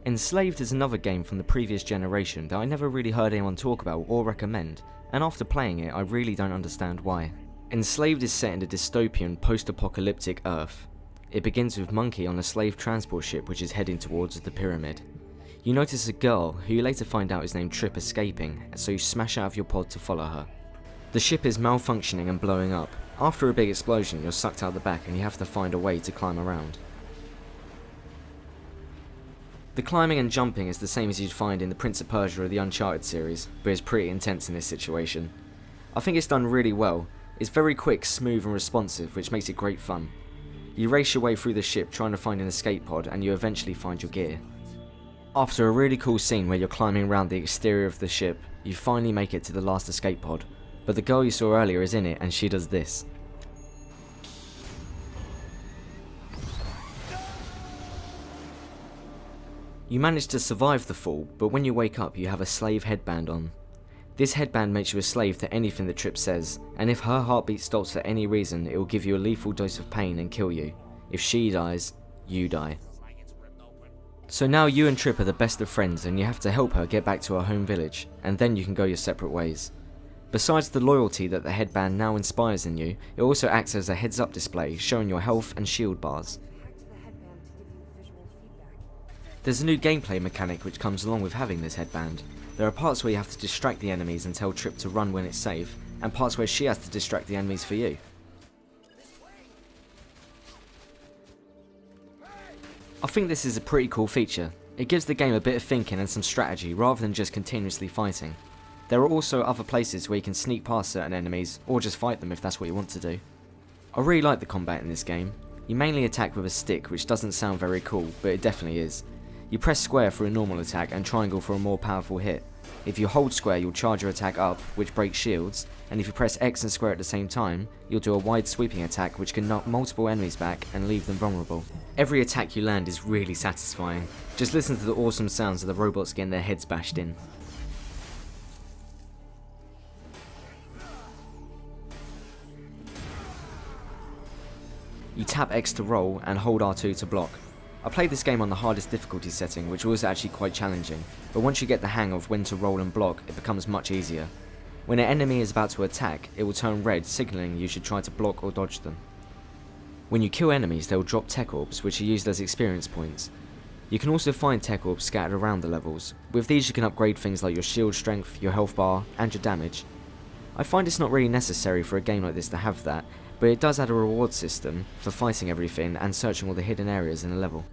Enslaved is another game from the previous generation that I never really heard anyone talk about or recommend, and after playing it I really don't understand why. Enslaved is set in a dystopian post-apocalyptic Earth. It begins with Monkey on a slave transport ship which is heading towards the pyramid. You notice a girl, who you later find out is named Trip, escaping, so you smash out of your pod to follow her. The ship is malfunctioning and blowing up. After a big explosion you're sucked out the back and you have to find a way to climb around. The climbing and jumping is the same as you'd find in the Prince of Persia or the Uncharted series, but it's pretty intense in this situation. I think it's done really well. It's very quick, smooth and responsive, which makes it great fun. You race your way through the ship trying to find an escape pod and you eventually find your gear. After a really cool scene where you're climbing around the exterior of the ship, you finally make it to the last escape pod, but the girl you saw earlier is in it and she does this. You manage to survive the fall, but when you wake up you have a slave headband on. This headband makes you a slave to anything that Trip says, and if her heartbeat stops for any reason it will give you a lethal dose of pain and kill you. If she dies, you die. So now you and Trip are the best of friends and you have to help her get back to her home village, and then you can go your separate ways. Besides the loyalty that the headband now inspires in you, it also acts as a heads up display showing your health and shield bars. There's a new gameplay mechanic which comes along with having this headband. There are parts where you have to distract the enemies and tell Trip to run when it's safe, and parts where she has to distract the enemies for you. I think this is a pretty cool feature. It gives the game a bit of thinking and some strategy rather than just continuously fighting. There are also other places where you can sneak past certain enemies, or just fight them if that's what you want to do. I really like the combat in this game. You mainly attack with a stick, which doesn't sound very cool, but it definitely is. You press square for a normal attack and triangle for a more powerful hit. If you hold square you'll charge your attack up, which breaks shields, and if you press X and square at the same time, you'll do a wide sweeping attack which can knock multiple enemies back and leave them vulnerable. Every attack you land is really satisfying. Just listen to the awesome sounds of the robots getting their heads bashed in. You tap X to roll and hold R2 to block. I played this game on the hardest difficulty setting, which was actually quite challenging, but once you get the hang of when to roll and block, it becomes much easier. When an enemy is about to attack, it will turn red, signalling you should try to block or dodge them. When you kill enemies, they will drop tech orbs, which are used as experience points. You can also find tech orbs scattered around the levels. With these you can upgrade things like your shield strength, your health bar, and your damage. I find it's not really necessary for a game like this to have that, but it does add a reward system for fighting everything and searching all the hidden areas in a level.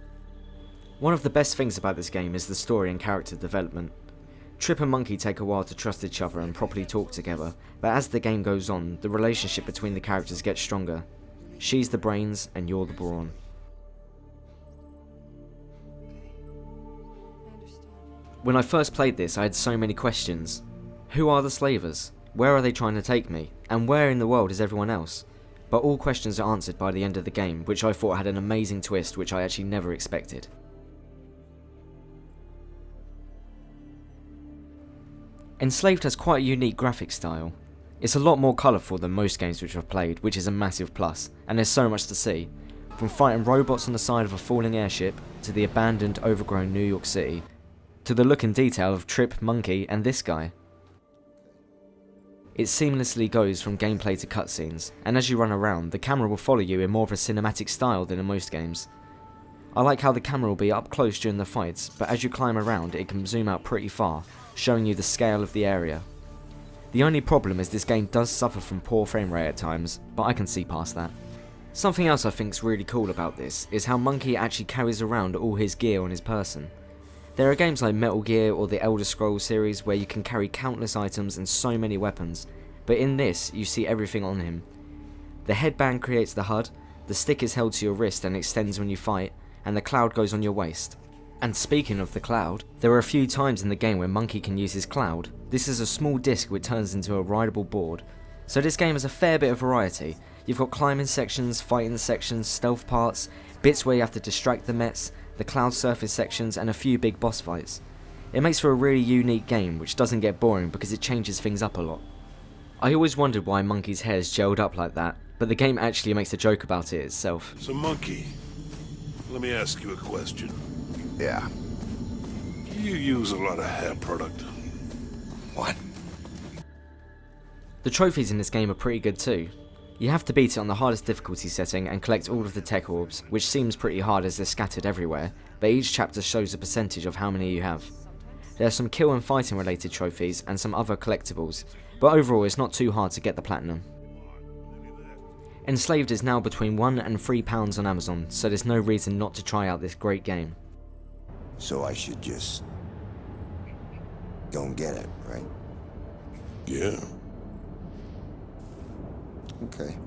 One of the best things about this game is the story and character development. Trip and Monkey take a while to trust each other and properly talk together, but as the game goes on, the relationship between the characters gets stronger. She's the brains and you're the brawn. When I first played this I had so many questions. Who are the slavers? Where are they trying to take me? And where in the world is everyone else? But all questions are answered by the end of the game, which I thought had an amazing twist which I actually never expected. Enslaved has quite a unique graphic style. It's a lot more colourful than most games which I've played, which is a massive plus, and there's so much to see. From fighting robots on the side of a falling airship, to the abandoned, overgrown New York City, to the look and detail of Trip, Monkey and this guy. It seamlessly goes from gameplay to cutscenes, and as you run around, the camera will follow you in more of a cinematic style than in most games. I like how the camera will be up close during the fights, but as you climb around it can zoom out pretty far, showing you the scale of the area. The only problem is this game does suffer from poor frame rate at times, but I can see past that. Something else I think's really cool about this is how Monkey actually carries around all his gear on his person. There are games like Metal Gear or the Elder Scrolls series where you can carry countless items and so many weapons, but in this you see everything on him. The headband creates the HUD, the stick is held to your wrist and extends when you fight, and the cloud goes on your waist. And speaking of the cloud, there are a few times in the game where Monkey can use his cloud. This is a small disc which turns into a rideable board. So this game has a fair bit of variety. You've got climbing sections, fighting sections, stealth parts, bits where you have to distract the Mets, the cloud surface sections and a few big boss fights. It makes for a really unique game which doesn't get boring because it changes things up a lot. I always wondered why Monkey's hair's gelled up like that, but the game actually makes a joke about it itself. So Monkey, let me ask you a question. Yeah. You use a lot of hair product. What? The trophies in this game are pretty good too. You have to beat it on the hardest difficulty setting and collect all of the tech orbs, which seems pretty hard as they're scattered everywhere, but each chapter shows a percentage of how many you have. There are some kill and fighting related trophies and some other collectibles, but overall it's not too hard to get the platinum. Enslaved is now between £1 and £3 on Amazon, so there's no reason not to try out this great game. So I should just go and get it, right? Yeah. Okay.